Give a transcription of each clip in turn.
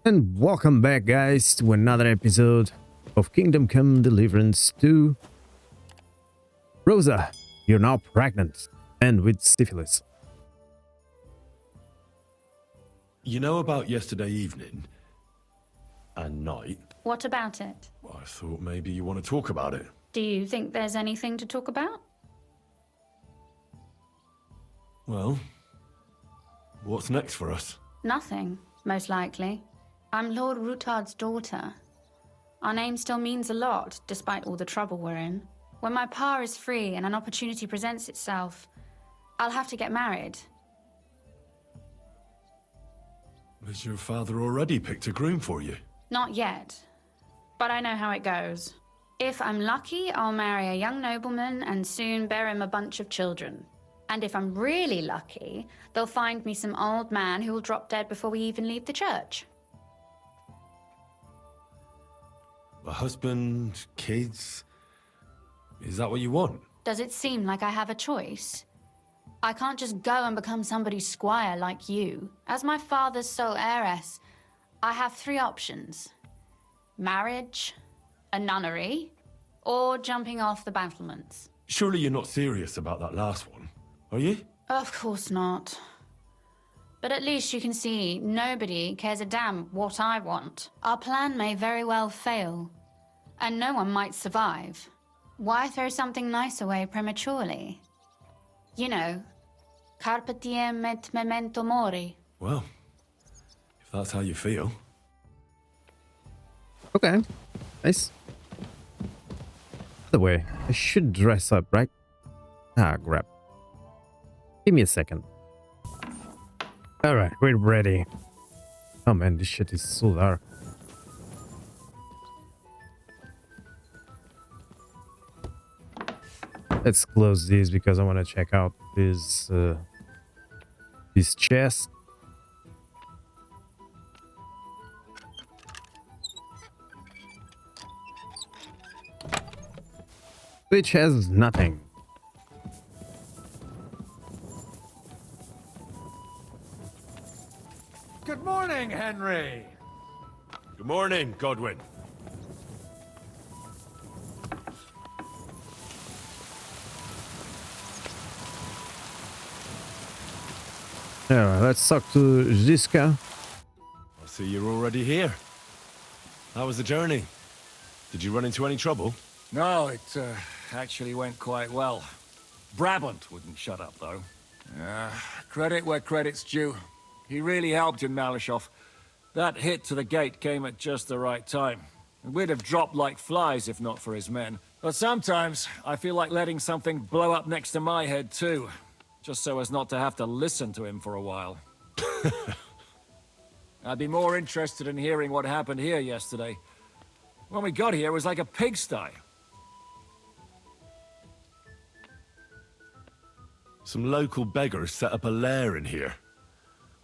And welcome back, guys, to another episode of Kingdom Come Deliverance 2. Rosa, you're now pregnant and with syphilis. You know about yesterday evening and night? What about it? Well, I thought maybe you want to talk about it. Do you think there's anything to talk about? Well, what's next for us? Nothing, most likely. I'm Lord Rutard's daughter. Our name still means a lot, despite all the trouble we're in. When my pa is free and an opportunity presents itself, I'll have to get married. Has your father already picked a groom for you? Not yet, but I know how it goes. If I'm lucky, I'll marry a young nobleman and soon bear him a bunch of children. And if I'm really lucky, they'll find me some old man who will drop dead before we even leave the church. A husband, kids? Is that what you want? Does it seem like I have a choice? I can't just go and become somebody's squire like you. As my father's sole heiress, I have three options. Marriage, a nunnery, or jumping off the battlements. Surely you're not serious about that last one, are you? Of course not. But at least you can see nobody cares a damn what I want. Our plan may very well fail, and no one might survive. Why throw something nice away prematurely? You know, carpe diem et memento mori. Well, if that's how you feel. Okay, nice. By the way, I should dress up, right? Ah, crap. Give me a second. Alright, we're ready. Oh man, this shit is so dark. Let's close this because I want to check out this chest. Which has nothing. Good morning, Henry. Good morning, Godwin. Alright, let's talk to Ziska. I see you're already here. How was the journey? Did you run into any trouble? No, it actually went quite well. Brabant wouldn't shut up, though. Credit where credit's due. He really helped in Malyshoff. That hit to the gate came at just the right time. And we'd have dropped like flies if not for his men. But sometimes, I feel like letting something blow up next to my head, too. Just so as not to have to listen to him for a while. I'd be more interested in hearing what happened here yesterday. When we got here, it was like a pigsty. Some local beggars set up a lair in here.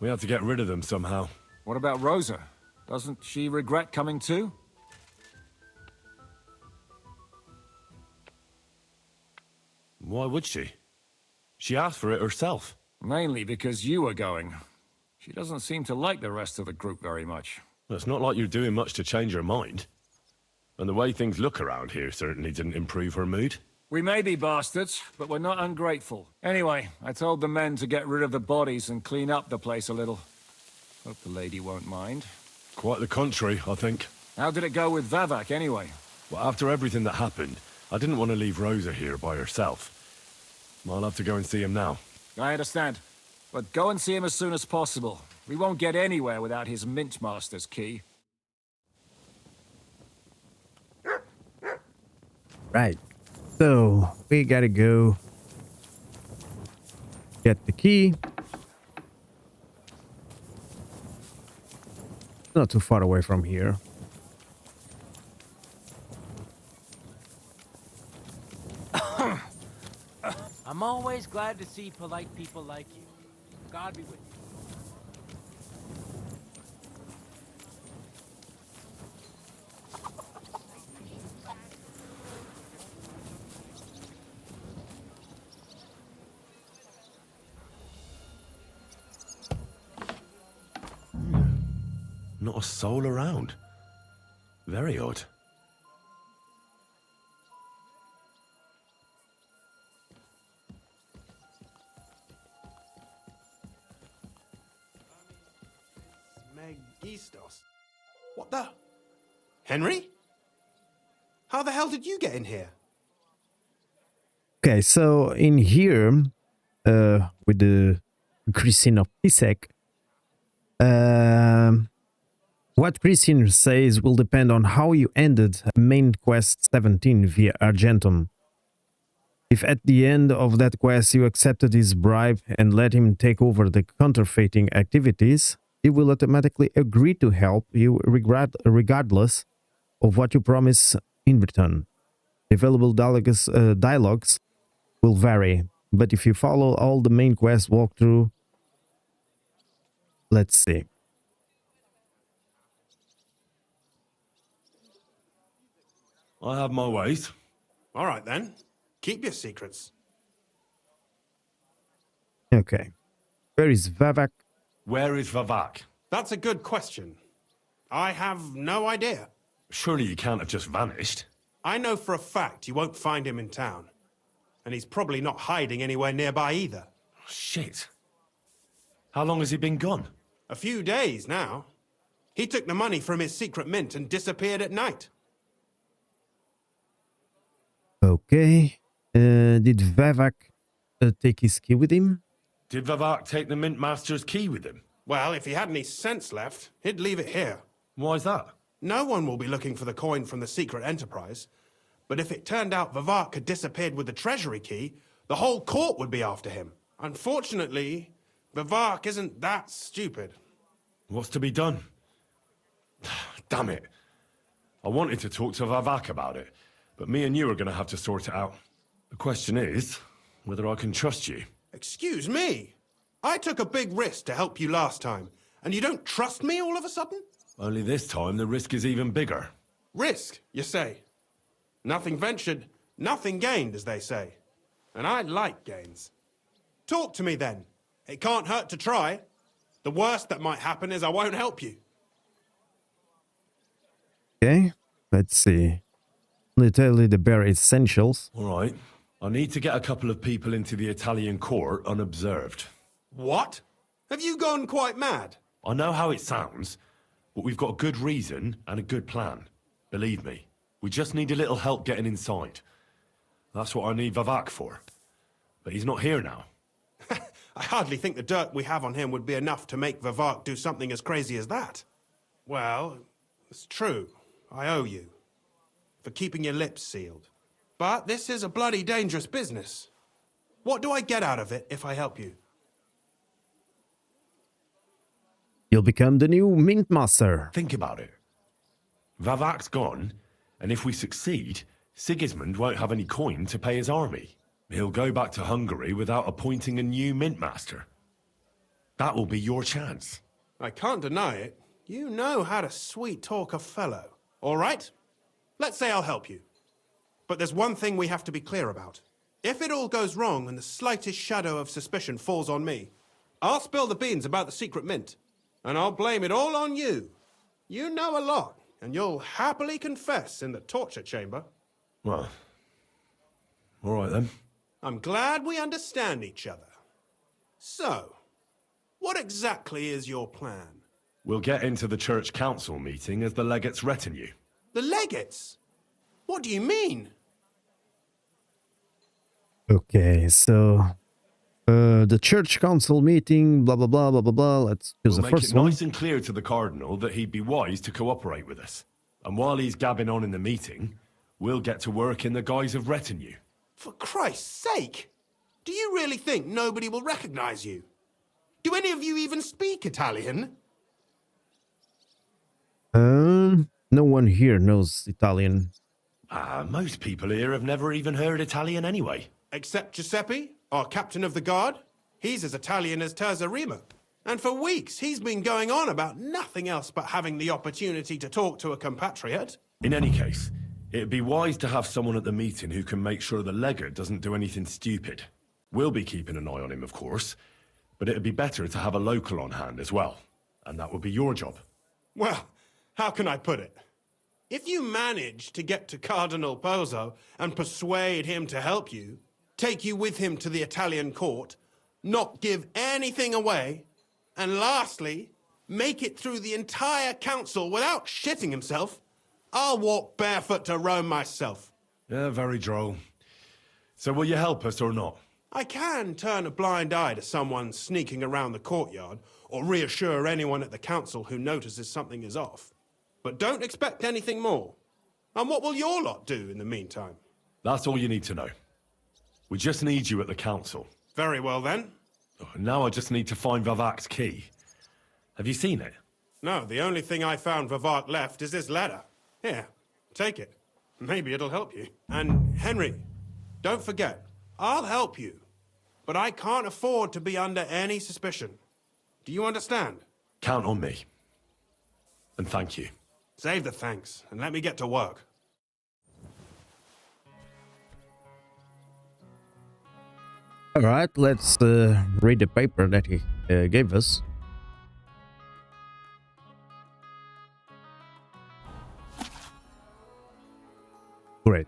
We had to get rid of them somehow. What about Rosa? Doesn't she regret coming too? Why would she? She asked for it herself. Mainly because you were going. She doesn't seem to like the rest of the group very much. It's not like you're doing much to change her mind. And the way things look around here certainly didn't improve her mood. We may be bastards, but we're not ungrateful. Anyway, I told the men to get rid of the bodies and clean up the place a little. Hope the lady won't mind. Quite the contrary, I think. How did it go with Vavak, anyway? Well, after everything that happened, I didn't want to leave Rosa here by herself. I'll have to go and see him now. I understand. But go and see him as soon as possible. We won't get anywhere without his Mint Master's key. Right. So, we gotta go get the key. Not too far away from here. I'm always glad to see polite people like you. God be with you. Not a soul around. Very odd. Megistos? What the? Henry? How the hell did you get in here? Okay, so in here, with the Christine of Pisek, what Christine says will depend on how you ended main quest 17 via Argentum. If at the end of that quest you accepted his bribe and let him take over the counterfeiting activities, he will automatically agree to help you regardless of what you promise in return. The available dialogues will vary, but if you follow all the main quest walkthrough, let's see. I have my ways. All right then. Keep your secrets. Okay. Where is Vavak? Where is Vavak? That's a good question. I have no idea. Surely he can't have just vanished. I know for a fact you won't find him in town. And he's probably not hiding anywhere nearby either. Shit. How long has he been gone? A few days now. He took the money from his secret mint and disappeared at night. Okay. Did Vavak take his key with him? Did Vavak take the Mint Master's key with him? Well, if he had any sense left, he'd leave it here. Why's that? No one will be looking for the coin from the secret enterprise. But if it turned out Vavak had disappeared with the treasury key, the whole court would be after him. Unfortunately, Vavak isn't that stupid. What's to be done? Damn it. I wanted to talk to Vavak about it, but me and you are going to have to sort it out. The question is whether I can trust you. Excuse me? I took a big risk to help you last time, and you don't trust me all of a sudden? Only this time the risk is even bigger. Risk, you say? Nothing ventured, nothing gained, as they say. And I like gains. Talk to me then. It can't hurt to try. The worst that might happen is I won't help you. Okay. Let's see. Literally the bare essentials. All right. I need to get a couple of people into the Italian court unobserved. What? Have you gone quite mad? I know how it sounds, but we've got a good reason and a good plan. Believe me, we just need a little help getting inside. That's what I need Vavak for. But he's not here now. I hardly think the dirt we have on him would be enough to make Vavak do something as crazy as that. Well, it's true. I owe you. For keeping your lips sealed. But this is a bloody dangerous business. What do I get out of it if I help you? You'll become the new Mint Master. Think about it. Vavak's gone, and if we succeed, Sigismund won't have any coin to pay his army. He'll go back to Hungary without appointing a new mint master. That will be your chance. I can't deny it. You know how to sweet-talk a fellow. All right? Let's say I'll help you. But there's one thing we have to be clear about. If it all goes wrong and the slightest shadow of suspicion falls on me, I'll spill the beans about the secret mint. And I'll blame it all on you. You know a lot, and you'll happily confess in the torture chamber. Well, all right then. I'm glad we understand each other. So, what exactly is your plan? We'll get into the church council meeting as the legate's retinue. The legates? What do you mean? Okay, so the church council meeting, blah blah blah blah blah blah. Let's choose We'll the make first it one. nice and clear to the cardinal that he'd be wise to cooperate with us. And while he's gabbing on in the meeting, we'll get to work in the guise of retinue. For Christ's sake! Do you really think nobody will recognize you? Do any of you even speak Italian? No one here knows Italian. Most people here have never even heard Italian anyway. Except Giuseppe, our captain of the guard. He's as Italian as Terza Rima. And for weeks, he's been going on about nothing else but having the opportunity to talk to a compatriot. In any case, it'd be wise to have someone at the meeting who can make sure the legate doesn't do anything stupid. We'll be keeping an eye on him, of course, but it'd be better to have a local on hand as well. And that would be your job. Well, how can I put it? If you manage to get to Cardinal Pozzo and persuade him to help you, take you with him to the Italian court, not give anything away, and lastly, make it through the entire council without shitting himself, I'll walk barefoot to Rome myself. Yeah, very droll. So will you help us or not? I can turn a blind eye to someone sneaking around the courtyard, or reassure anyone at the council who notices something is off. But don't expect anything more. And what will your lot do in the meantime? That's all you need to know. We just need you at the council. Very well then. Now I just need to find Vavak's key. Have you seen it? No, the only thing I found Vavak left is this letter. Here, take it. Maybe it'll help you. And Henry, don't forget, I'll help you. But I can't afford to be under any suspicion. Do you understand? Count on me. And thank you. Save the thanks, and let me get to work. All right, let's read the paper that he gave us. Great.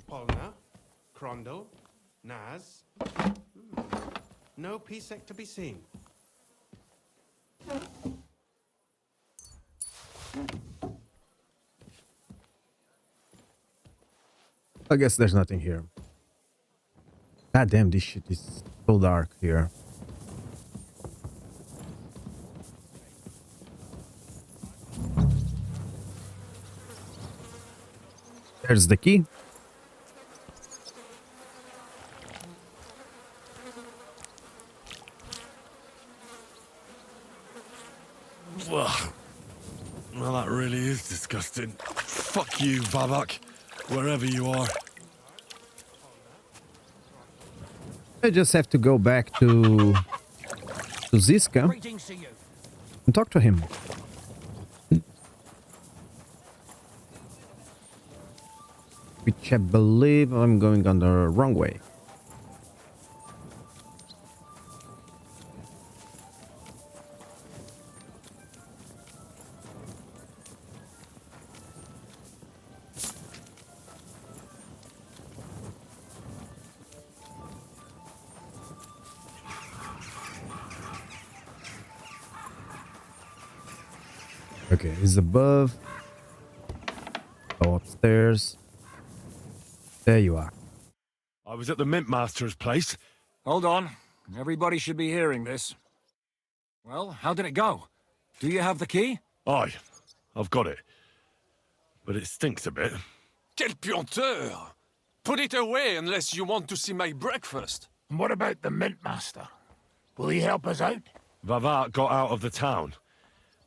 Polna, Crondel, Naz. No Pisek to be seen. I guess there's nothing here. God damn, this shit is so dark here. There's the key. Well, that really is disgusting. Fuck you, Vavak, wherever you are. I just have to go back to Ziska Greetings to you. and talk to him. Which I believe I'm going on the wrong way. Okay, he's above. Go upstairs. There you are. I was at the Mint Master's place. Hold on. Everybody should be hearing this. Well, how did it go? Do you have the key? Aye, I've got it. But it stinks a bit. Quel puanteur! Put it away unless you want to see my breakfast. And what about the Mint Master? Will he help us out? Vavak got out of the town.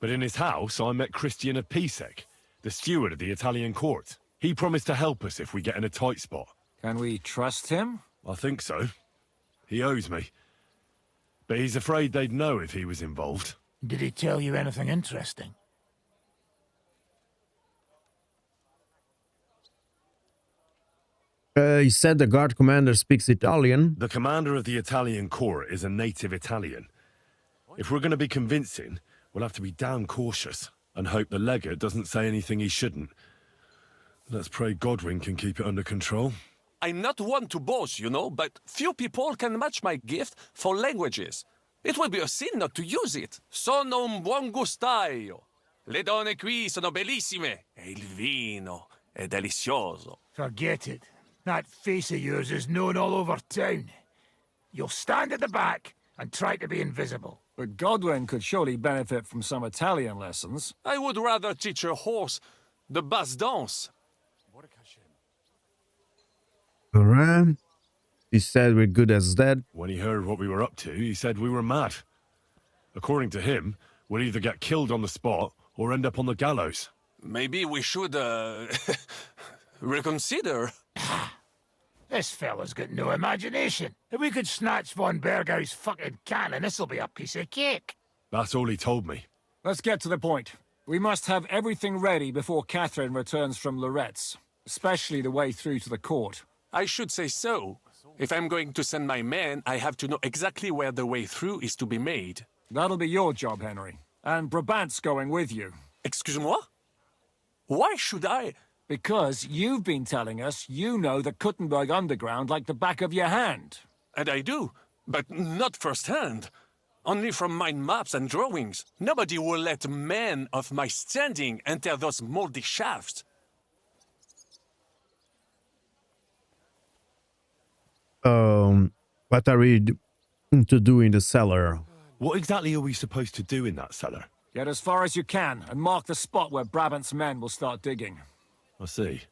But in his house, I met Christian of Pisek, the steward of the Italian court. He promised to help us if we get in a tight spot. Can we trust him? I think so. He owes me. But he's afraid they'd know if he was involved. Did he tell you anything interesting? He said the guard commander speaks Italian. The commander of the Italian court is a native Italian. If we're going to be convincing, we'll have to be damn cautious and hope the legate doesn't say anything he shouldn't. Let's pray Godwin can keep it under control. I'm not one to boast, you know, but few people can match my gift for languages. It would be a sin not to use it. Sono un buon gustaio. Le donne qui sono bellissime. E il vino è delizioso. Forget it. That face of yours is known all over town. You'll stand at the back and try to be invisible. But Godwin could surely benefit from some Italian lessons. I would rather teach a horse the basse danse. Alright. He said we're good as dead. When he heard what we were up to, he said we were mad. According to him, we'll either get killed on the spot or end up on the gallows. Maybe we should, reconsider. This fella's got no imagination. If we could snatch von Bergau's fucking cannon, this'll be a piece of cake. That's all he told me. Let's get to the point. We must have everything ready before Catherine returns from Lorette's, especially the way through to the court. I should say so. If I'm going to send my men, I have to know exactly where the way through is to be made. That'll be your job, Henry. And Brabant's going with you. Excuse-moi? Why should I? Because you've been telling us you know the Kuttenberg underground like the back of your hand. And I do, but not firsthand. Only from mind maps and drawings. Nobody will let men of my standing enter those moldy shafts. What are we to do in the cellar? What exactly are we supposed to do in that cellar? Get as far as you can and mark the spot where Brabant's men will start digging. I see.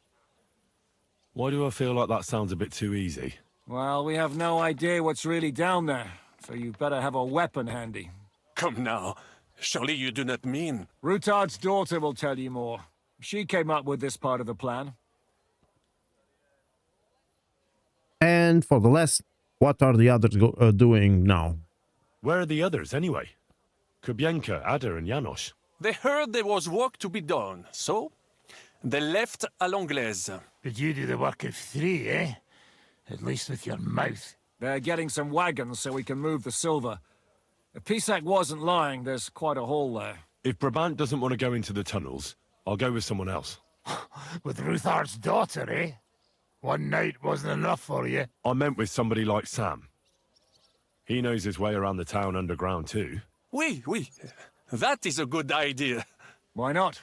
Why do I feel like that sounds a bit too easy? Well, we have no idea what's really down there, so you better have a weapon handy. Come now. Surely you do not mean... Rutard's daughter will tell you more. She came up with this part of the plan. And for the last, what are the others doing now? Where are the others, anyway? Kubienka, Ada, and Janos. They heard there was work to be done, so... they left à l'anglaise. But you do the work of 3, eh? At least with your mouth. They're getting some wagons so we can move the silver. If Pisak wasn't lying, there's quite a hole there. If Brabant doesn't want to go into the tunnels, I'll go with someone else. With Ruthar's daughter, eh? One night wasn't enough for you. I meant with somebody like Sam. He knows his way around the town underground too. Oui. That is a good idea. Why not?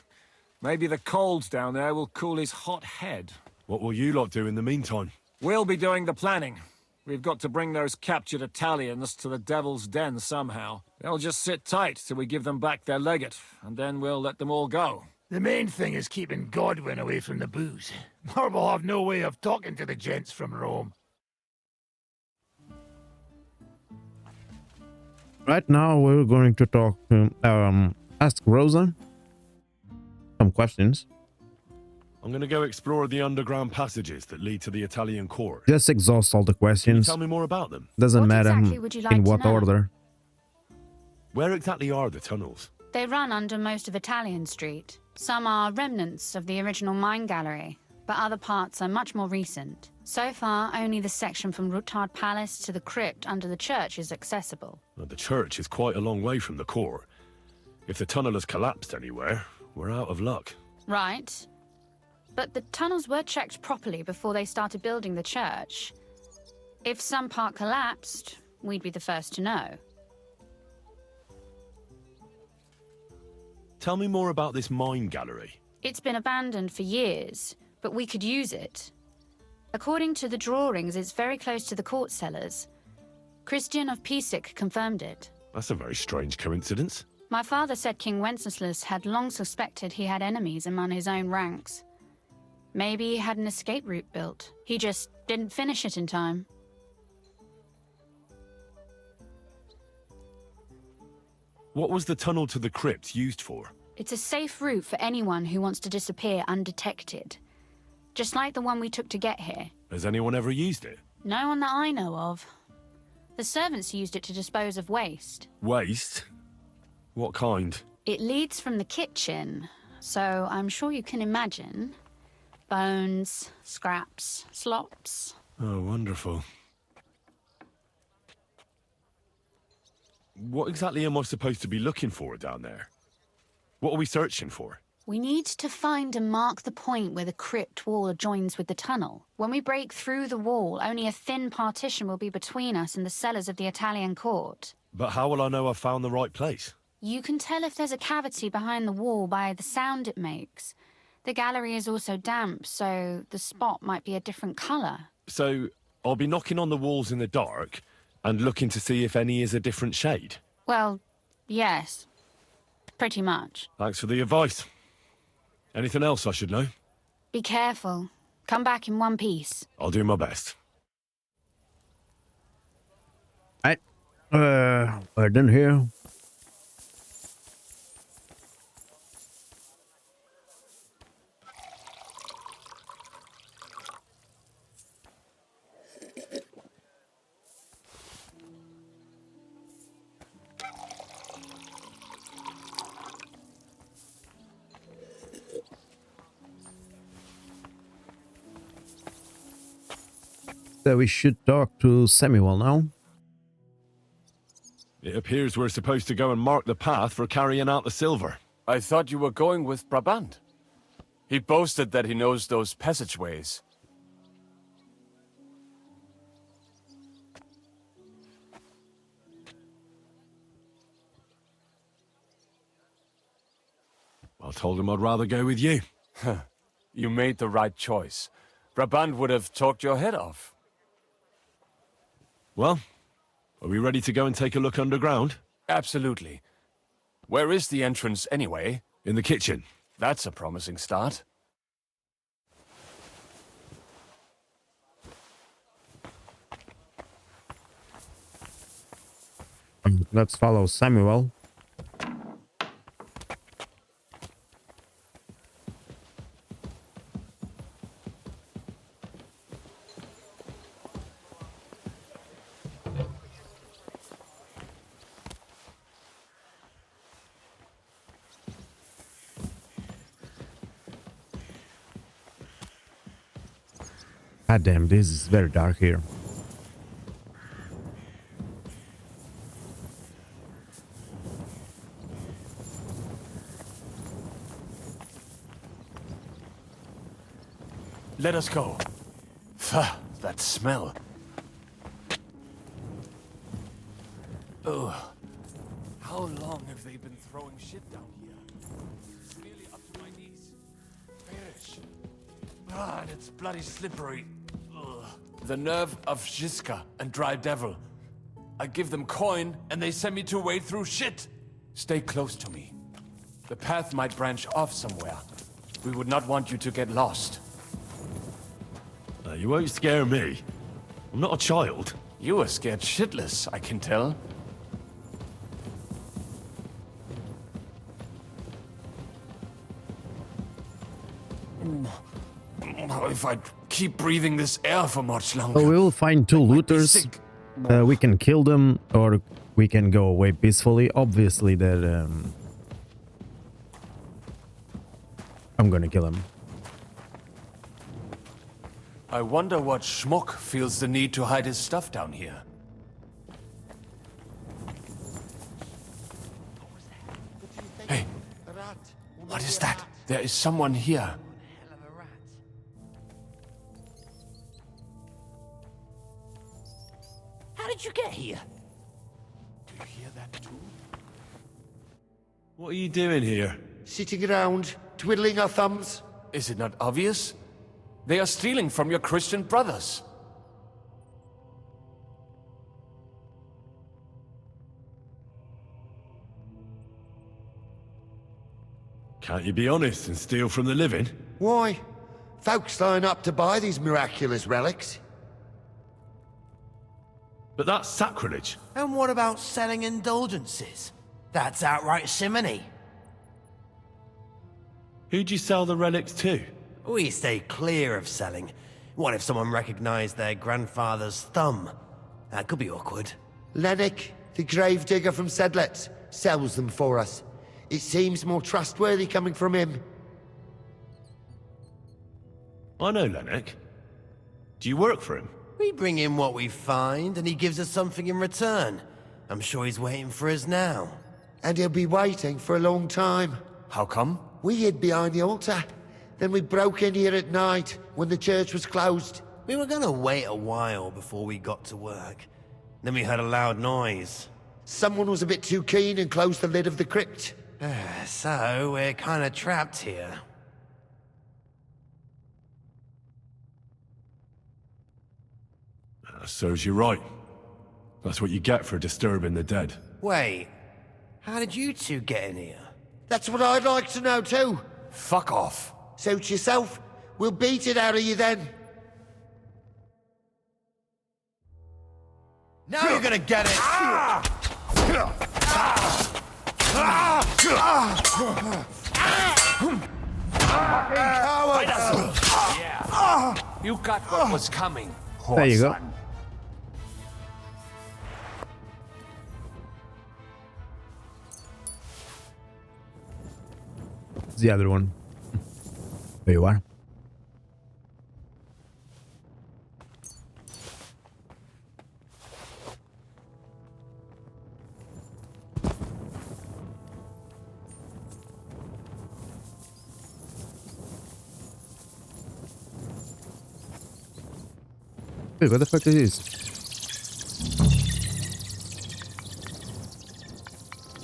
Maybe the cold down there will cool his hot head. What will you lot do in the meantime? We'll be doing the planning. We've got to bring those captured Italians to the Devil's Den somehow. They'll just sit tight till we give them back their legate, and then we'll let them all go. The main thing is keeping Godwin away from the booze. Or we'll have no way of talking to the gents from Rome. Right now, we're going to talk to, ask Rosa some questions. I'm going to go explore the underground passages that lead to the Italian court. Just exhaust all the Can you questions. tell me more about them? Doesn't What matter exactly would you like in to what know? order. Where exactly are the tunnels? They run under most of Italian Street. Some are remnants of the original mine gallery, but other parts are much more recent. So far, only the section from Rutard Palace to the crypt under the church is accessible. Well, the church is quite a long way from the court. If the tunnel has collapsed anywhere, we're out of luck. Right. But the tunnels were checked properly before they started building the church. If some part collapsed, we'd be the first to know. Tell me more about this mine gallery. It's been abandoned for years, but we could use it. According to the drawings, it's very close to the court cellars. Christian of Pisak confirmed it. That's a very strange coincidence. My father said King Wenceslas had long suspected he had enemies among his own ranks. Maybe he had an escape route built. He just didn't finish it in time. What was the tunnel to the crypt used for? It's a safe route for anyone who wants to disappear undetected. Just like the one we took to get here. Has anyone ever used it? No one that I know of. The servants used it to dispose of waste. Waste? What kind? It leads from the kitchen, so I'm sure you can imagine. Bones, scraps, slops. Oh, wonderful. What exactly am I supposed to be looking for down there? What are we searching for? We need to find and mark the point where the crypt wall joins with the tunnel. When we break through the wall, only a thin partition will be between us and the cellars of the Italian court. But how will I know I've found the right place? You can tell if there's a cavity behind the wall by the sound it makes. The gallery is also damp, so the spot might be a different colour. So, I'll be knocking on the walls in the dark and looking to see if any is a different shade? Well, yes. Pretty much. Thanks for the advice. Anything else I should know? Be careful. Come back in one piece. I'll do my best. We're done here. So we should talk to Samuel now. It appears we're supposed to go and mark the path for carrying out the silver. I thought you were going with Brabant. He boasted that he knows those passageways. I told him I'd rather go with you. You made the right choice. Brabant would have talked your head off. Well, are we ready to go and take a look underground? Absolutely. Where is the entrance anyway? In the kitchen. That's a promising start. Let's follow Samuel. God damn, this is very dark here. Let us go. Pah, that smell. Ugh. How long have they been throwing shit down here? It's nearly up to my knees. Perish. Ah, and it's bloody slippery. Ugh. The nerve of Jiska and Dry Devil. I give them coin, and they send me to wade through shit. Stay close to me. The path might branch off somewhere. We would not want you to get lost. You won't scare me. I'm not a child. You are scared shitless, I can tell. If I keep breathing this air for much longer... So we will find two looters. sick. We can kill them or we can go away peacefully. Obviously that I'm gonna kill him. I wonder what schmuck feels the need to hide his stuff down here. Hey, what is that? There is someone here. How did you get here? Do you hear that too? What are you doing here? Sitting around, twiddling our thumbs. Is it not obvious? They are stealing from your Christian brothers. Can't you be honest and steal from the living? Why? Folks line up to buy these miraculous relics. But that's sacrilege. And what about selling indulgences? That's outright simony. Who'd you sell the relics to? We stay clear of selling. What if someone recognized their grandfather's thumb? That could be awkward. Lennox, the gravedigger from Sedlet, sells them for us. It seems more trustworthy coming from him. I know Lennox. Do you work for him? We bring in what we find, and he gives us something in return. I'm sure he's waiting for us now. And he'll be waiting for a long time. How come? We hid behind the altar. Then we broke in here at night, when the church was closed. We were gonna wait a while before we got to work. Then we heard a loud noise. Someone was a bit too keen and closed the lid of the crypt. So, we're kinda trapped here. That serves you right. That's what you get for disturbing the dead. Wait, how did you two get in here? That's what I'd like to know too. Fuck off. Suit yourself. We'll beat it out of you then. Now you're gonna get it! Yeah. You got what was coming. There you go. Whoreson. It's the other one. There you are. Wait, what the fuck is this?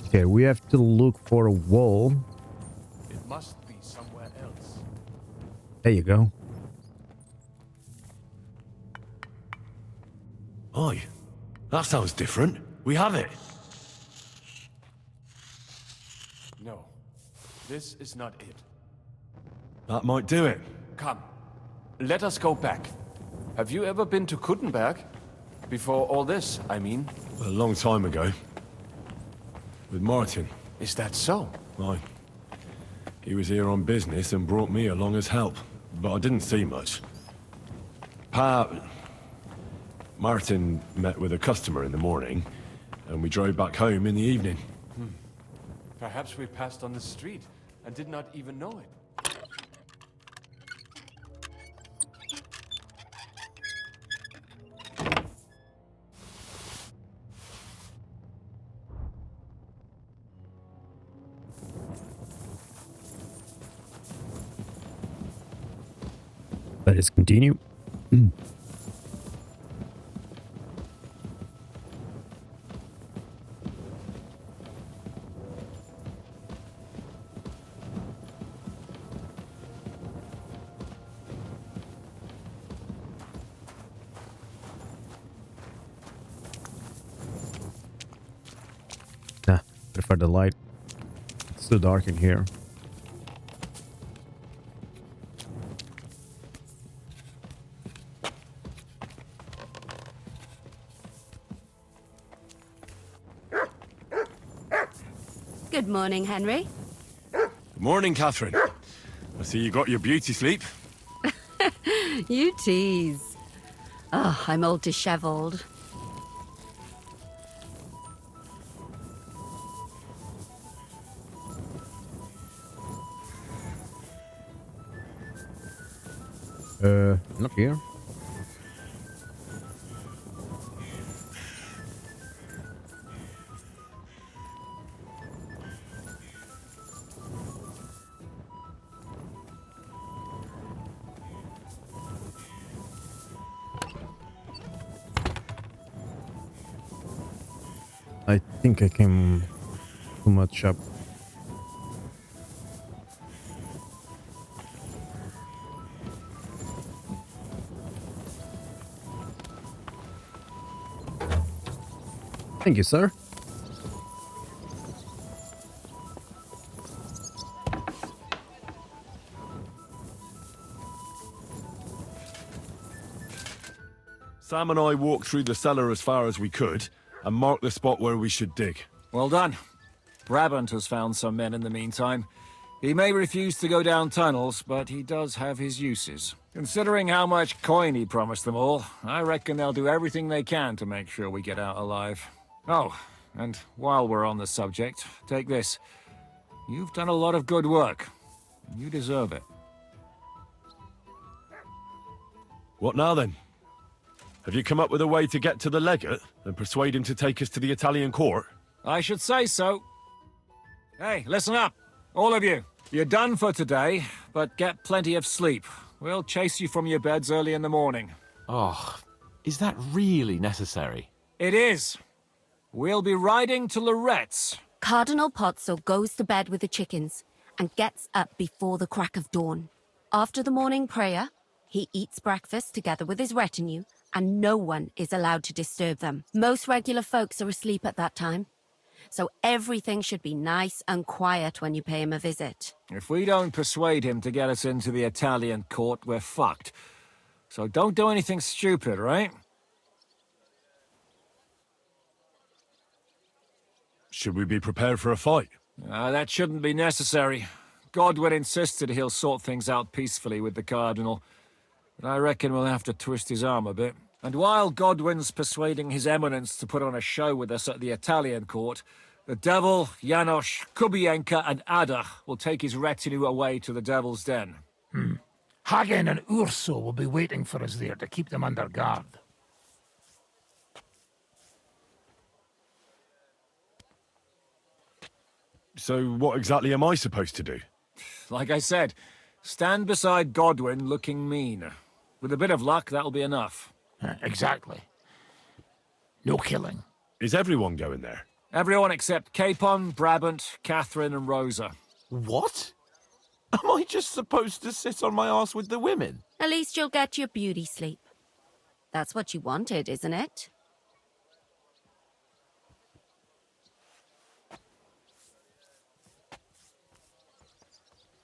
Okay, we have to look for a wall. It must be somewhere else. There you go. Oi, that sounds different. We have it. No, this is not it. That might do it. Come, let us go back. Have you ever been to Kuttenberg? Before all this, I mean. A long time ago. With Martin. Is that so? Aye. He was here on business and brought me along as help. But I didn't see much. Martin met with a customer in the morning, and we drove back home in the evening. Perhaps we passed on the street and did not even know it. Let us continue. Prefer the light. It's too dark in here. Good morning, Henry. Good morning, Catherine. I see you got your beauty sleep. You tease. Oh, I'm all disheveled. Not here. I think I came too much up. Thank you, sir. Sam and I walked through the cellar as far as we could and marked the spot where we should dig. Well done. Brabant has found some men in the meantime. He may refuse to go down tunnels, but he does have his uses. Considering how much coin he promised them all, I reckon they'll do everything they can to make sure we get out alive. Oh, and while we're on the subject, take this. You've done a lot of good work. You deserve it. What now then? Have you come up with a way to get to the legate and persuade him to take us to the Italian court? I should say so. Hey, listen up, all of you. You're done for today, but get plenty of sleep. We'll chase you from your beds early in the morning. Oh, is that really necessary? It is. We'll be riding to Lorette's. Cardinal Pozzo goes to bed with the chickens and gets up before the crack of dawn. After the morning prayer, he eats breakfast together with his retinue, and no one is allowed to disturb them. Most regular folks are asleep at that time, so everything should be nice and quiet when you pay him a visit. If we don't persuade him to get us into the Italian court, we're fucked. So don't do anything stupid, right? Should we be prepared for a fight? That shouldn't be necessary. Godwin insisted he'll sort things out peacefully with the Cardinal. But I reckon we'll have to twist his arm a bit. And while Godwin's persuading His Eminence to put on a show with us at the Italian court, the Devil, Janosch, Kubienka and Ada will take his retinue away to the Devil's Den. Hagen and Urso will be waiting for us there to keep them under guard. So what exactly am I supposed to do? Like I said, stand beside Godwin looking mean. With a bit of luck, that'll be enough. Exactly. No killing. Is everyone going there? Everyone except Capon, Brabant, Catherine, and Rosa. What? Am I just supposed to sit on my ass with the women? At least you'll get your beauty sleep. That's what you wanted, isn't it?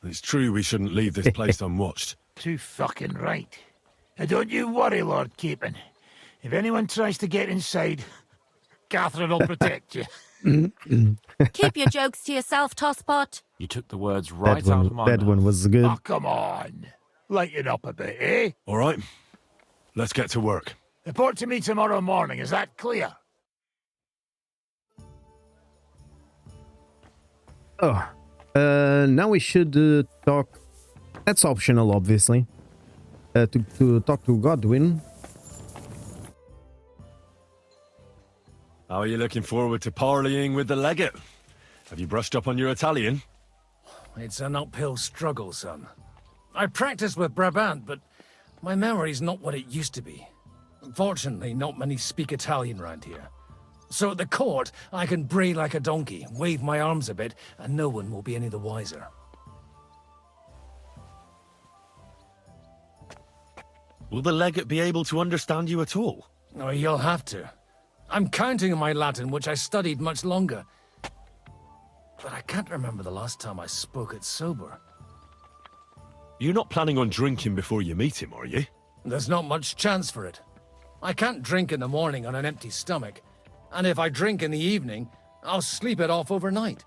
It's true we shouldn't leave this place unwatched. Too fucking right. And don't you worry, Lord Capon. If anyone tries to get inside, Catherine will protect you. Keep your jokes to yourself, Tosspot. You took the words right out of my That mouth. one was good. Oh, come on. Lighten up a bit, eh? All right, let's get to work. Report to me tomorrow morning, is that clear? Oh, now we should talk. That's optional, obviously. To talk to Godwin. How are you looking forward to parleying with the legate? Have you brushed up on your Italian? It's an uphill struggle, son. I practiced with Brabant, but my memory's not what it used to be. Fortunately, not many speak Italian round here. So at the court, I can bray like a donkey, wave my arms a bit, and no one will be any the wiser. Will the legate be able to understand you at all? Oh, you'll have to. I'm counting on my Latin, which I studied much longer. But I can't remember the last time I spoke it sober. You're not planning on drinking before you meet him, are you? There's not much chance for it. I can't drink in the morning on an empty stomach. And if I drink in the evening, I'll sleep it off overnight.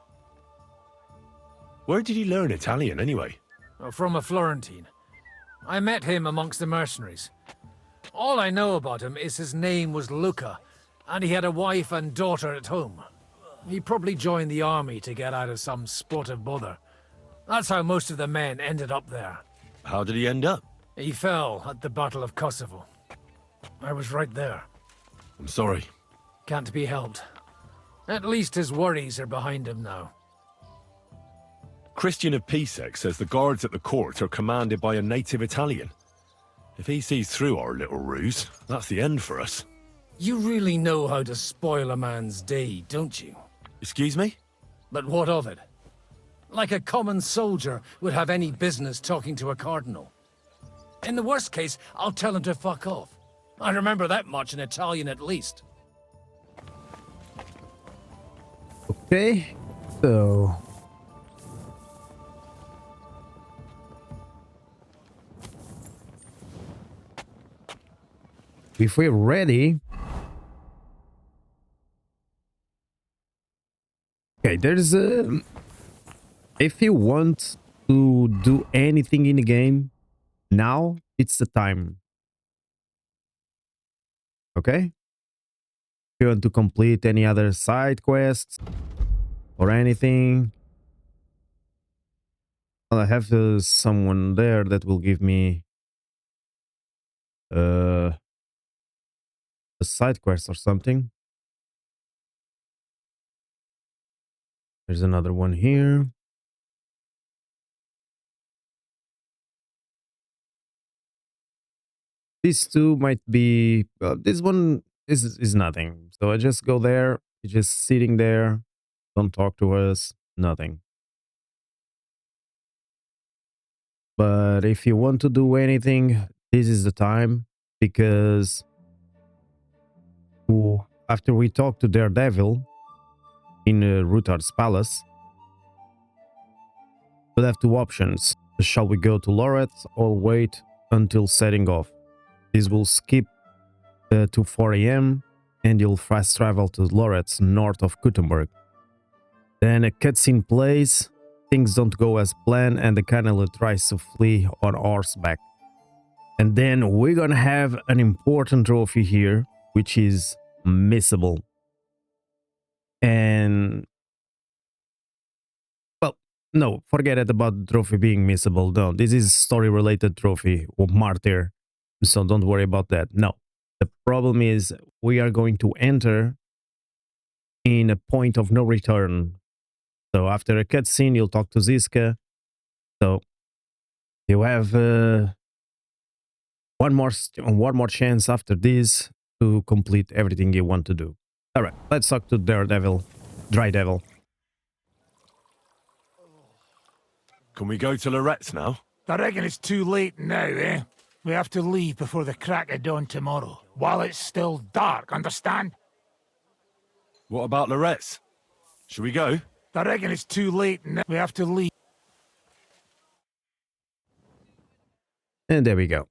Where did you learn Italian, anyway? From a Florentine. I met him amongst the mercenaries. All I know about him is his name was Luca, and he had a wife and daughter at home. He probably joined the army to get out of some spot of bother. That's how most of the men ended up there. How did he end up? He fell at the Battle of Kosovo. I was right there. I'm sorry. Can't be helped. At least his worries are behind him now. Christian of Pisek says the guards at the court are commanded by a native Italian. If he sees through our little ruse, that's the end for us. You really know how to spoil a man's day, don't you? Excuse me? But what of it? Like a common soldier would have any business talking to a cardinal. In the worst case, I'll tell him to fuck off. I remember that much in Italian at least. Okay, so if we're ready. Okay, there's a... If you want to do anything in the game, now it's the time. Okay? If you want to complete any other side quests or anything, well, I have someone there that will give me a side quest or something. There's another one here. These two might be... this one is nothing. So I just go there. You're just sitting there. Don't talk to us. Nothing. But if you want to do anything, this is the time. Because after we talk to Daredevil in Rutar's palace, we'll have two options. Shall we go to Loreth or wait until setting off? This will skip to 4 AM and you'll fast travel to Loreth north of Gutenberg. Then a cutscene plays, things don't go as planned and the cannibal tries to flee on horseback. And then we're gonna have an important trophy here, which is missable. And... well, no, forget it about the trophy being missable. No, this is story-related trophy or martyr. So don't worry about that. No. The problem is we are going to enter in a point of no return. So after a cutscene, you'll talk to Ziska. So you have one more chance after this to complete everything you want to do. All right, let's talk to Dry Devil. Can we go to Lorette's now? I reckon it's too late now, eh? We have to leave before the crack of dawn tomorrow, while it's still dark, understand? What about Lorette's? Should we go? I reckon it's too late now. We have to leave. And there we go.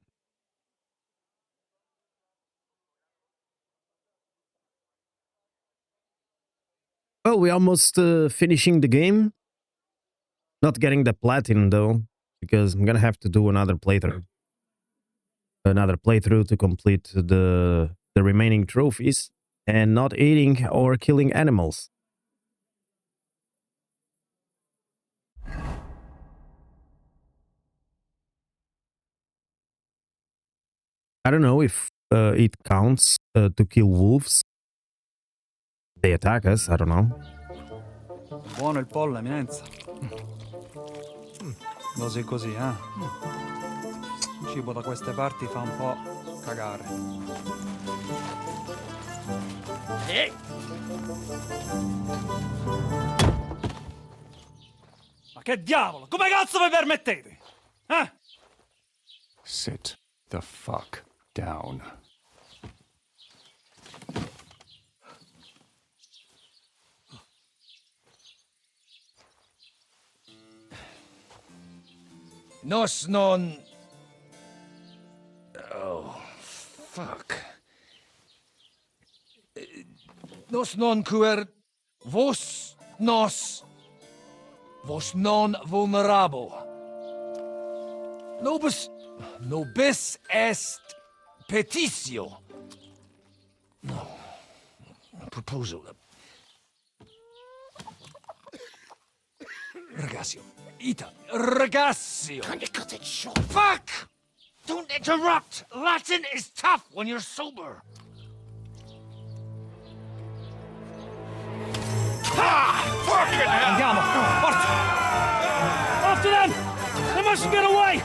Well, we're almost finishing the game. Not getting the platinum though, because I'm gonna have to do another playthrough. Another playthrough to complete the remaining trophies, and not eating or killing animals. I don't know if it counts to kill wolves. They attack us, I don't know. Buono il pollo, eminenza. Così così, eh? Il cibo da queste parti fa un po' cagare. Ehi! Ma che diavolo? Come cazzo vi permettete? Eh? Sit the fuck down. Nos non... Oh, fuck. Nos non cuer... Vos non vulnerabo. Nobis est petitio. No. Proposal. Ragazio. Ita. Ragazio. Can you cut it short? Fuck! Don't interrupt! Latin is tough when you're sober. Ah! Fucking hell! Andiamo! Forza! After them! They mustn't get away!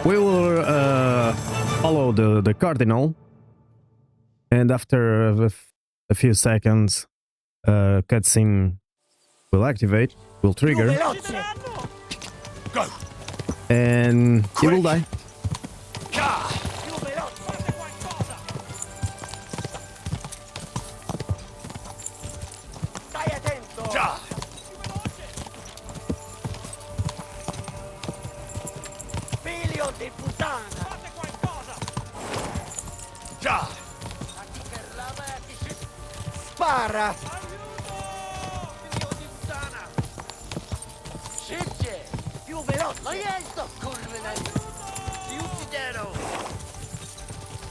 We will follow the cardinal, and after a few seconds, cutscene will activate, will trigger, Go. and he will die. Stai attento! Figlio di puttana! Fate qualcosa! Già! Spara! Figlio di puttana! Sceglie! Più veloce! Ma io sto correndo! Ti ucciderò!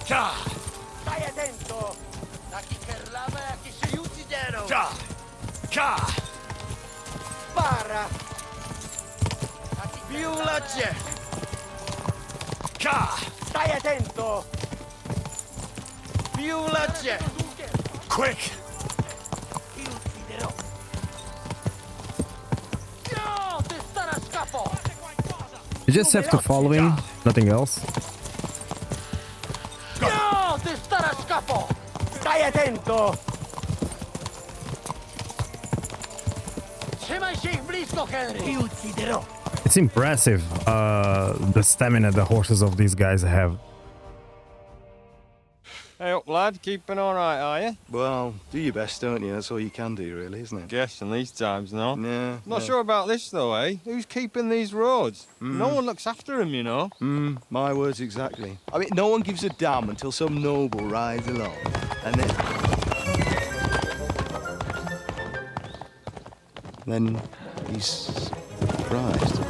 Già! Stai attento! Da chi parlava a chi si ucciderò! Già! Già! Spara! Più veloce! Già! Stai attento! Più veloce! Quick! Ti ucciderò! No! Ti starà a scappo! You just have to follow him, nothing else. No! Ti starà a scappo! Stai attento! Se mai sei blisco, Henry! Ti ucciderò! It's impressive, the stamina the horses of these guys have. Hey up, lad. Keeping all right, are you? Well, do your best, don't you? That's all you can do, really, isn't it? Guess in these times, no? Yeah. Not sure about this, though, eh? Who's keeping these roads? No one looks after them, you know? My words exactly. I mean, no one gives a damn until some noble rides along. And then he's surprised.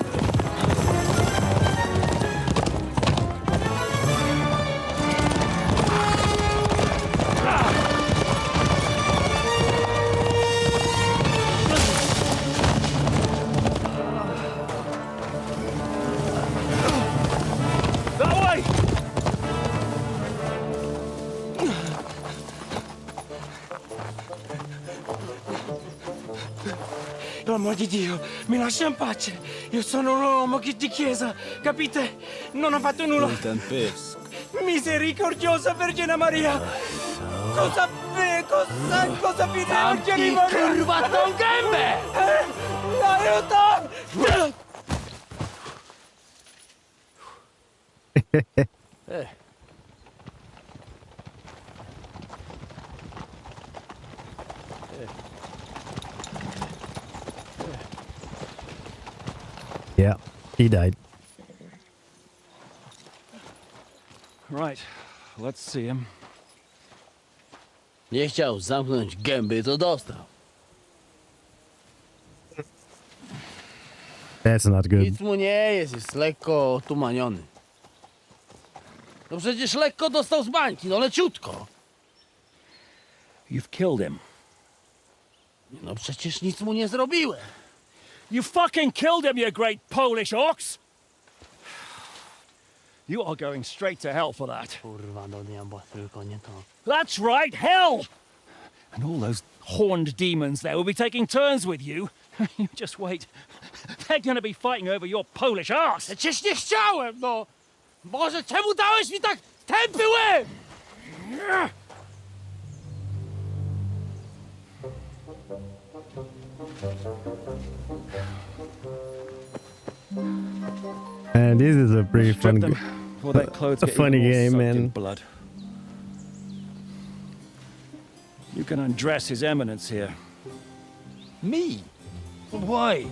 Per amor di Dio, mi lascia in pace. Io sono un uomo di chiesa, capite? Non ho fatto nulla. Non tempesco. Misericordiosa Vergine Maria! Cosa fide Vergine Maria? Rubato un gambe! Aiuto! Yeah, he died. Right, let's see him. Nie chciał zamknąć gęby, to dostał. That's not good. Nic mu nie jest lekko otumaniony. No przecież lekko dostał z bańki, no leciutko. You've killed him. No przecież nic mu nie zrobiłem. You fucking killed him, you great Polish ox! You are going straight to hell for that. Kurwa, do nieba, tylko nie to. That's right, hell! And all those horned demons there will be taking turns with you. You just wait. They're gonna be fighting over your Polish ass. Przecież nie chciałem, no! Boże, czemu dałeś mi tak tępy łeb? And this is a pretty fun, Before their clothes a get funny even more game, soaked in man. blood. You can undress His Eminence here. Me? Why?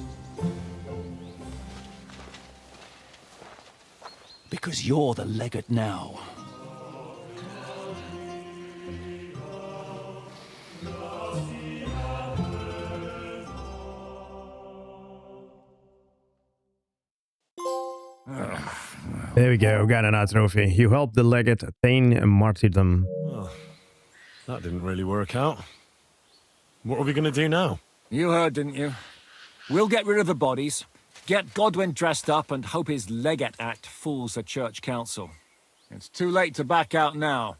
Because you're the legate now. There we go, got another trophy. You helped the legate attain martyrdom. Oh, that didn't really work out. What are we going to do now? You heard, didn't you? We'll get rid of the bodies, get Godwin dressed up, and hope his Legate Act fools the Church Council. It's too late to back out now.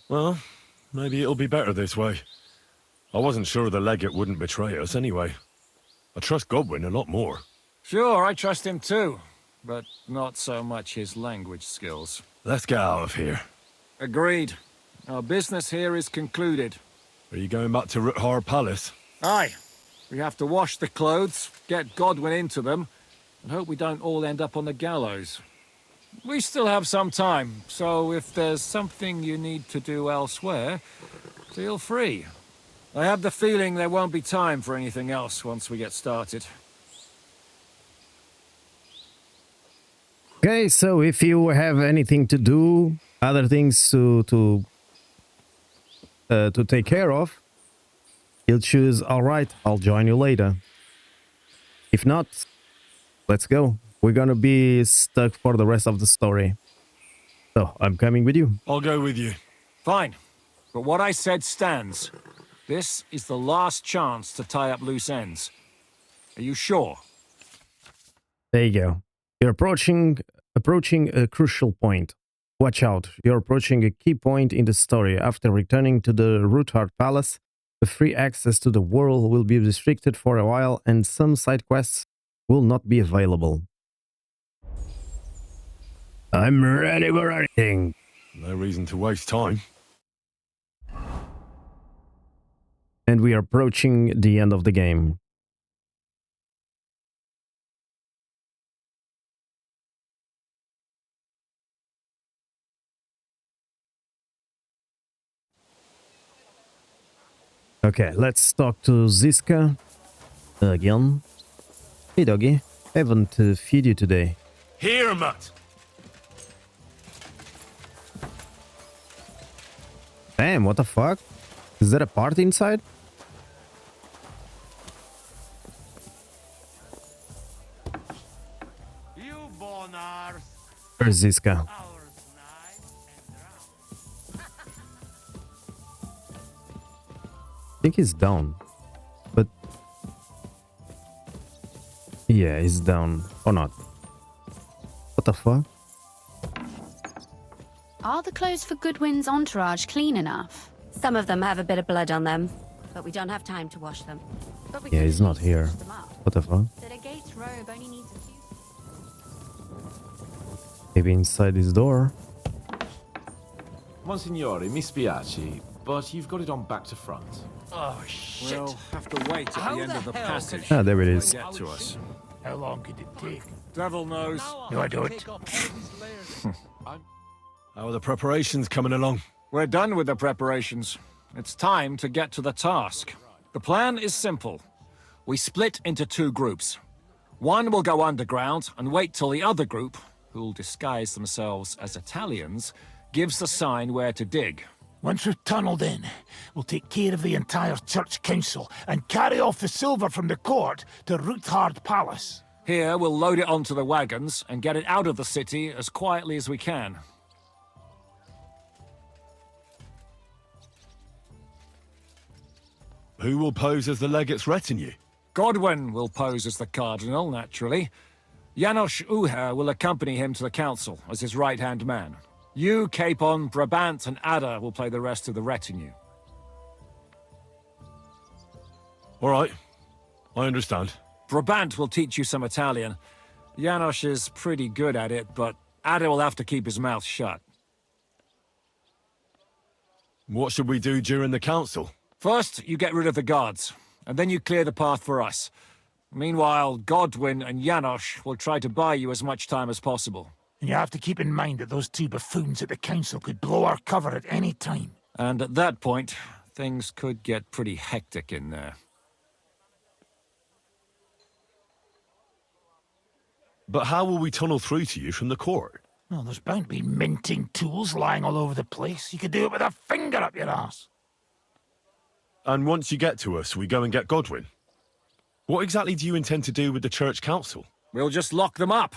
Well, maybe it'll be better this way. I wasn't sure the legate wouldn't betray us anyway. I trust Godwin a lot more. Sure, I trust him too, but not so much his language skills. Let's get out of here. Agreed. Our business here is concluded. Are you going back to Ruthar Palace? Aye. We have to wash the clothes, get Godwin into them, and hope we don't all end up on the gallows. We still have some time, so if there's something you need to do elsewhere, feel free. I have the feeling there won't be time for anything else once we get started. Okay, so if you have anything to do, other things to take care of, you'll choose, all right, I'll join you later. If not, let's go. We're gonna be stuck for the rest of the story. So, I'm coming with you. I'll go with you. Fine. But what I said stands. This is the last chance to tie up loose ends. Are you sure? There you go. You're approaching a crucial point. Watch out. You're approaching a key point in the story. After returning to the Ruthar Palace, the free access to the world will be restricted for a while and some side quests will not be available. I'm ready for anything. No reason to waste time. And we are approaching the end of the game. Okay, let's talk to Ziska again. Hey doggy, haven't feed you today. Here, Matt. Damn, what the fuck? Is there a party inside? You bonars. Where's Ziska? I think he's down. But... yeah, he's down. Or not. What the fuck? Are the clothes for Goodwin's entourage clean enough? Some of them have a bit of blood on them, but we don't have time to wash them. But we Yeah, could he's at not least here. wash them up. What the fuck? The legate's robe only needs a few... Maybe inside his door. Monsignore, mi spiace, but you've got it on back to front. Oh, shit. We'll have to wait at the end of the passage. Ah, there it is. Get to us. How long could it take? Devil knows. No, I don't. How are the preparations coming along? We're done with the preparations. It's time to get to the task. The plan is simple. We split into two groups. One will go underground and wait till the other group, who'll disguise themselves as Italians, gives the sign where to dig. Once we've tunneled in, we'll take care of the entire church council and carry off the silver from the court to Roothard Palace. Here, we'll load it onto the wagons and get it out of the city as quietly as we can. Who will pose as the legate's retinue? Godwin will pose as the cardinal, naturally. Janos Uher will accompany him to the council as his right-hand man. You, Capon, Brabant, and Ada will play the rest of the retinue. All right. I understand. Brabant will teach you some Italian. Janos is pretty good at it, but Ada will have to keep his mouth shut. What should we do during the council? First, you get rid of the guards, and then you clear the path for us. Meanwhile, Godwin and Janos will try to buy you as much time as possible. And you have to keep in mind that those two buffoons at the council could blow our cover at any time. And at that point, things could get pretty hectic in there. But how will we tunnel through to you from the court? Well, there's bound to be minting tools lying all over the place. You could do it with a finger up your ass. And once you get to us, we go and get Godwin. What exactly do you intend to do with the church council? We'll just lock them up.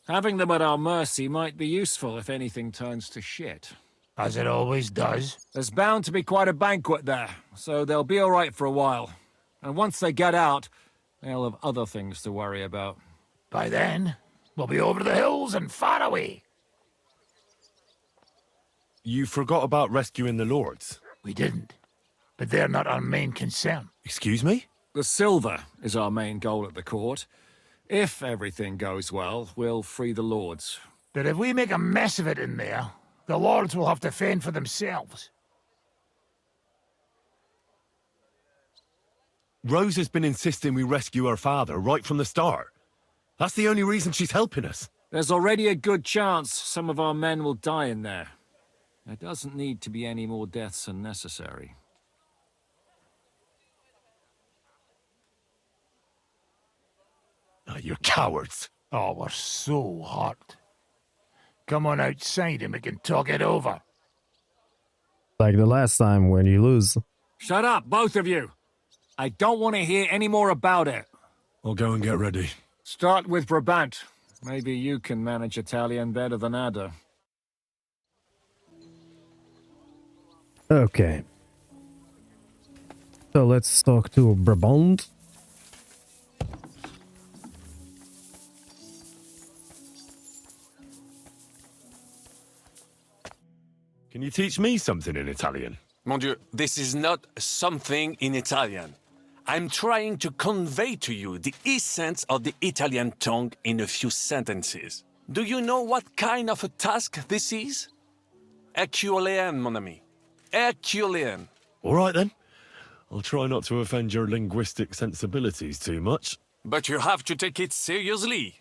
Having them at our mercy might be useful if anything turns to shit. As it always does. There's bound to be quite a banquet there, so they'll be all right for a while. And once they get out, they'll have other things to worry about. By then, we'll be over the hills and far away. You forgot about rescuing the lords. We didn't. But they're not our main concern. Excuse me? The silver is our main goal at the court. If everything goes well, we'll free the lords. But if we make a mess of it in there, the lords will have to fend for themselves. Rose has been insisting we rescue her father right from the start. That's the only reason she's helping us. There's already a good chance some of our men will die in there. There doesn't need to be any more deaths than necessary. Oh, you're cowards. Oh, we're so hot. Come on outside and we can talk it over. Like the last time when you lose. Shut up, both of you! I don't want to hear any more about it. I'll go and get ready. Start with Brabant. Maybe you can manage Italian better than Ada. Okay. So let's talk to Brabant. Can you teach me something in Italian? Mon Dieu, this is not something in Italian. I'm trying to convey to you the essence of the Italian tongue in a few sentences. Do you know what kind of a task this is? Herculean, mon ami. Herculean. All right, then. I'll try not to offend your linguistic sensibilities too much. But you have to take it seriously.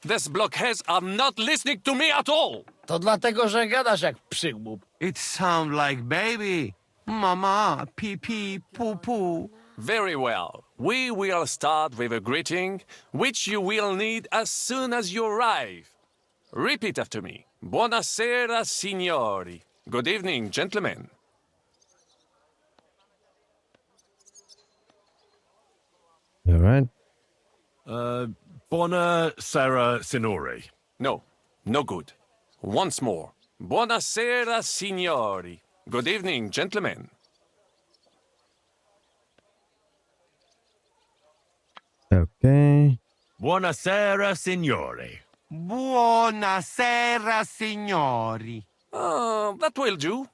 These blockheads are not listening to me at all. To dlatego, że gadasz jak przygłup. It sounds like baby. Mama, pee pee, poo poo. Very well. We will start with a greeting, which you will need as soon as you arrive. Repeat after me. Buonasera, signori. Good evening, gentlemen. All right. Buonasera, signori. No, no good. Once more. Buonasera, signori. Good evening, gentlemen. Okay. Buonasera, signori. Buonasera, signori. That will do.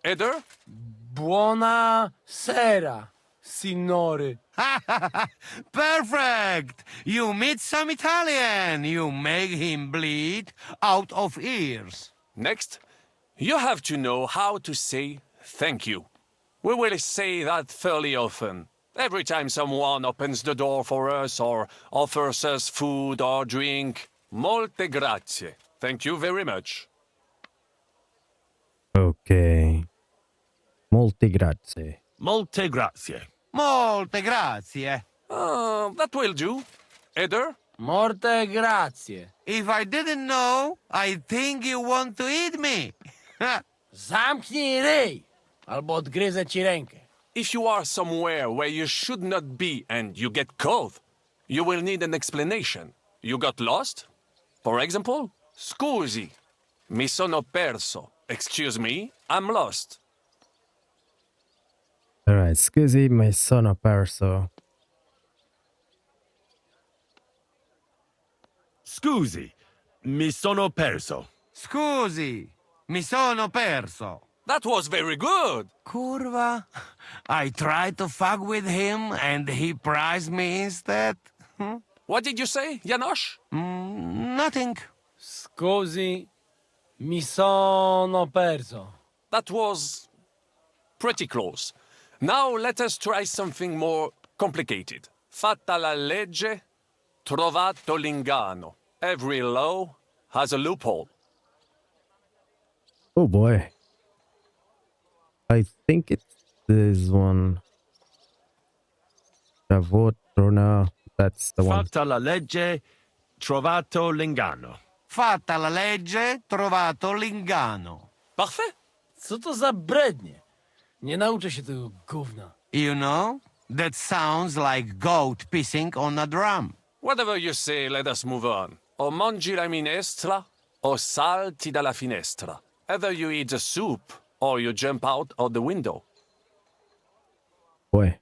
Eder? Buona sera, signore. Perfect! You meet some Italian. You make him bleed out of ears. Next, you have to know how to say thank you. We will say that fairly often. Every time someone opens the door for us or offers us food or drink. Molte grazie. Thank you very much. Okay. Molte grazie. Molte grazie. Molte grazie. That will do. Eder? Morte grazie. If I didn't know, I think you want to eat me. Zamknij ryj, albo odgryzę ci rękę. If you are somewhere where you should not be and you get caught, you will need an explanation. You got lost? For example, scusi, mi sono perso. Excuse me, I'm lost. Alright, scusi, mi sono perso. Scusi, mi sono perso. Scusi, mi sono perso. That was very good. Curva. I tried to fuck with him and he prized me instead. What did you say, Janosch? Nothing. Scusi, mi sono perso. That was pretty close. Now let us try something more complicated. Fatta la legge, trovato l'ingano. Every law has a loophole. Oh boy. I think it's this one. Travotrona. That's the one. Fatta la legge, trovato l'ingano. Fatta la legge, trovato l'ingano. Parfait. Co to za brednie? Nie nauczę się tego gówna. You know, that sounds like goat pissing on a drum. Whatever you say, let us move on. O mangi la minestra, o salti dalla finestra. Either you eat the soup, or you jump out of the window. Boy.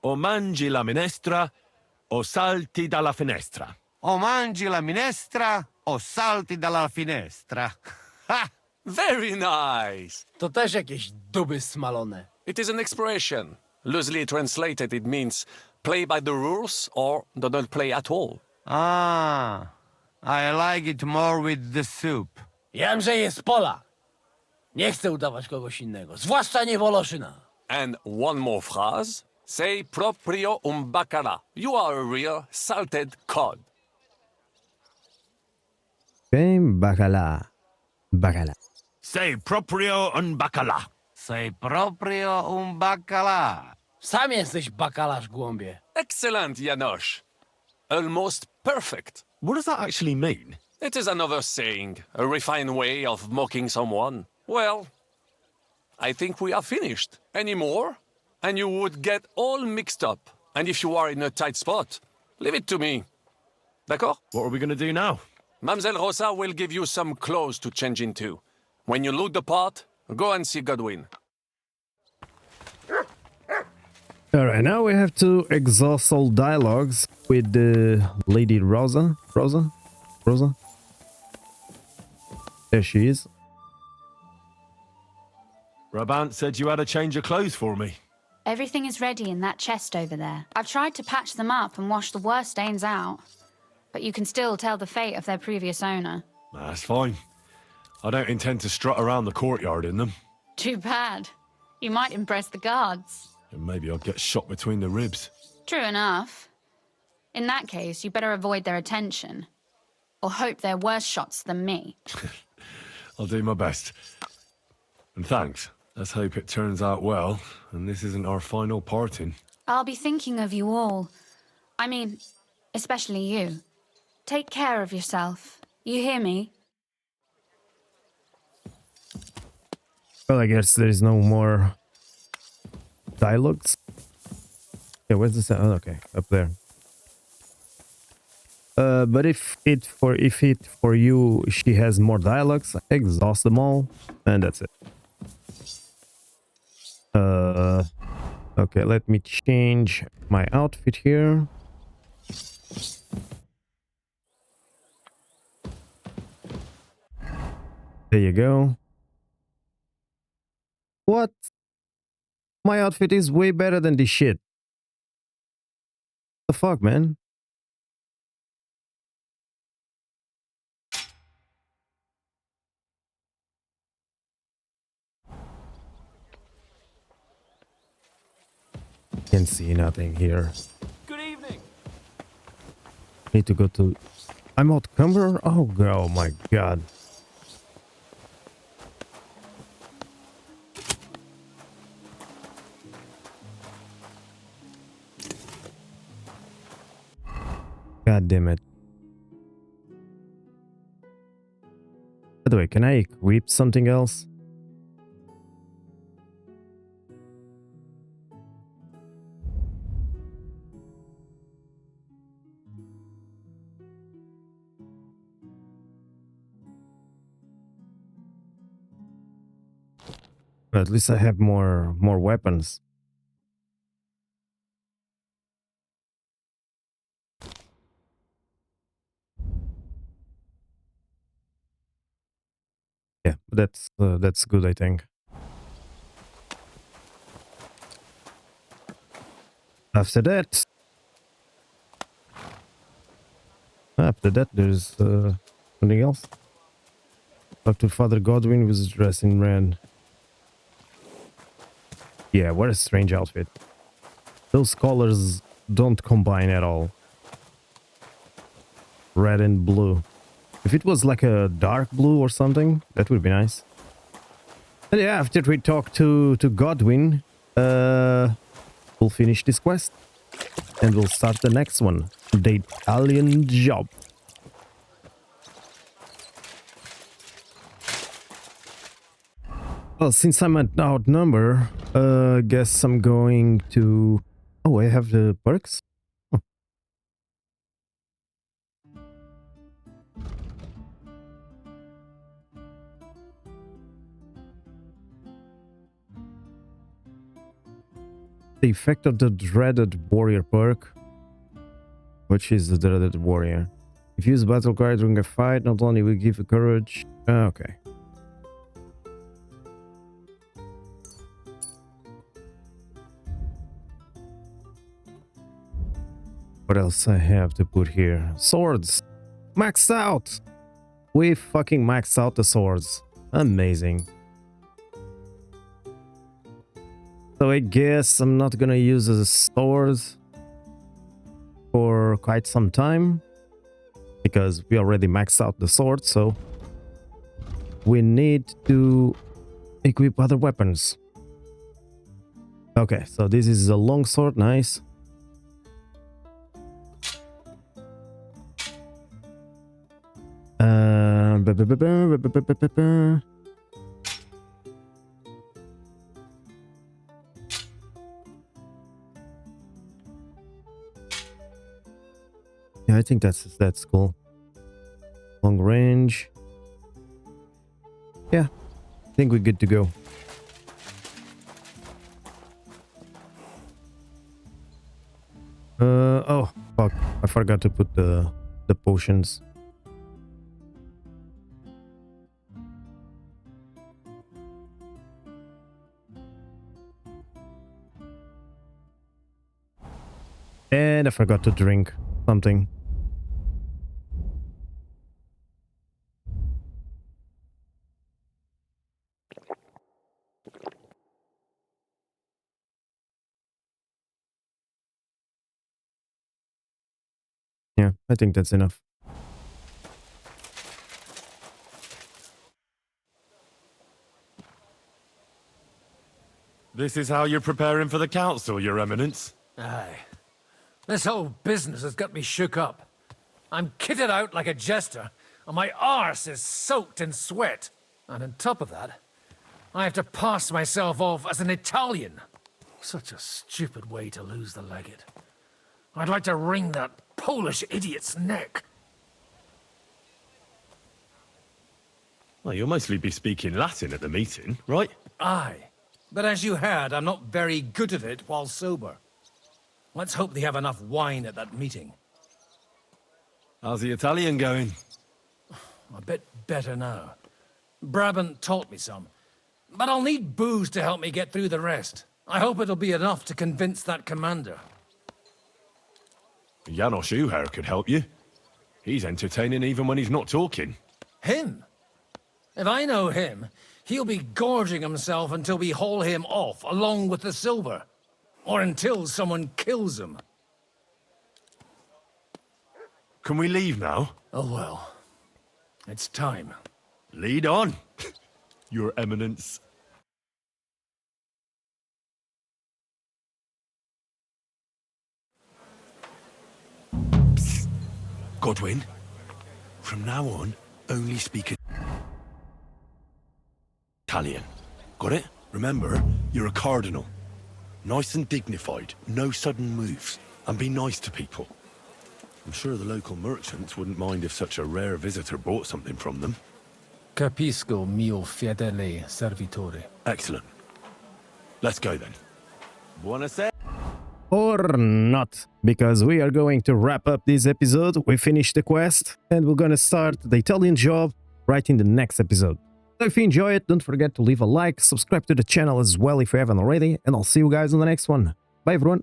O mangi la minestra, o salti dalla finestra. O mangi la minestra, o salti dalla finestra. Ha! Very nice. To też jakieś duby smalone. It is an expression. Loosely translated, it means play by the rules or do not play at all. Ah, I like it more with the soup. Jamże jest Polak. Nie chcę udawać kogoś innego, zwłaszcza nie Woloszyna. And one more phrase. Say proprio un bacala. You are a real salted cod. Okay, bacala. Bacala. Say proprio un bacala. Say proprio un bacala. Sam jesteś bakalarz, głąbie. Excellent, Janosch. Almost perfect. What does that actually mean? It is another saying, a refined way of mocking someone. Well, I think we are finished. Any more? And you would get all mixed up. And if you are in a tight spot, leave it to me. D'accord? What are we going to do now? Mademoiselle Rosa will give you some clothes to change into. When you look the part, go and see Godwin. Alright, now we have to exhaust all dialogues with the Lady Rosa. Rosa? There she is. Brabant said you had a change of clothes for me. Everything is ready in that chest over there. I've tried to patch them up and wash the worst stains out, but you can still tell the fate of their previous owner. That's fine. I don't intend to strut around the courtyard in them. Too bad. You might impress the guards. And maybe I'll get shot between the ribs. True enough. In that case, you better avoid their attention. Or hope they're worse shots than me. I'll do my best. And thanks. Let's hope it turns out well, and this isn't our final parting. I'll be thinking of you all. I mean, especially you. Take care of yourself. You hear me? Well, I guess there is no more dialogues. Yeah, where's the sound? Oh, okay, up there. But if it for you she has more dialogues, exhaust them all, and that's it. Okay, let me change my outfit here. There you go. What? My outfit is way better than this shit. The fuck, man? Can't see nothing here. Good evening. Need to go to... I'm outcumber? Oh my god. God damn it. By the way, can I equip something else? But at least I have more weapons. Yeah, that's good, I think. After that, there's something else. Talk to Father Godwin, who's dressed in red. Yeah, what a strange outfit. Those colors don't combine at all. Red and blue. If it was like a dark blue or something, that would be nice. And yeah, after we talk to Godwin, we'll finish this quest. And we'll start the next one. The Italian job. Well, since I'm outnumbered, guess I'm going to... Oh, I have the perks? Oh. The effect of the Dreaded Warrior perk. Which is the Dreaded Warrior? If you use battle cry during a fight, not only will give you courage... Okay. What else I have to put here? Swords! Maxed out! We fucking maxed out the swords. Amazing. So I guess I'm not gonna use the swords for quite some time. Because we already maxed out the sword, so... we need to equip other weapons. Okay, so this is a long sword, nice. Yeah, I think that's cool. Long range. Yeah, I think we're good to go. Oh fuck! I forgot to put the potions. And I forgot to drink something. Yeah, I think that's enough. This is how you're preparing for the council, Your Eminence? Aye. This whole business has got me shook up. I'm kitted out like a jester, and my arse is soaked in sweat. And on top of that, I have to pass myself off as an Italian. Such a stupid way to lose the legate. I'd like to wring that Polish idiot's neck. Well, you'll mostly be speaking Latin at the meeting, right? Aye. But as you heard, I'm not very good at it while sober. Let's hope they have enough wine at that meeting. How's the Italian going? A bit better now. Brabant taught me some. But I'll need booze to help me get through the rest. I hope it'll be enough to convince that commander. Janos Uher could help you. He's entertaining even when he's not talking. Him? If I know him, he'll be gorging himself until we haul him off, along with the silver. Or until someone kills him. Can we leave now? Oh well. It's time. Lead on, Your Eminence. Psst. Godwin, from now on, only speak Italian. Got it? Remember, you're a cardinal. Nice and dignified, no sudden moves, and be nice to people. I'm sure the local merchants wouldn't mind if such a rare visitor bought something from them. Capisco, mio fedele servitore. Excellent. Let's go then. Buonasera. Or not, because we are going to wrap up this episode. We finished the quest, and we're gonna start the Italian job right in the next episode. So if you enjoy it, don't forget to leave a like, subscribe to the channel as well if you haven't already, and I'll see you guys on the next one. Bye everyone.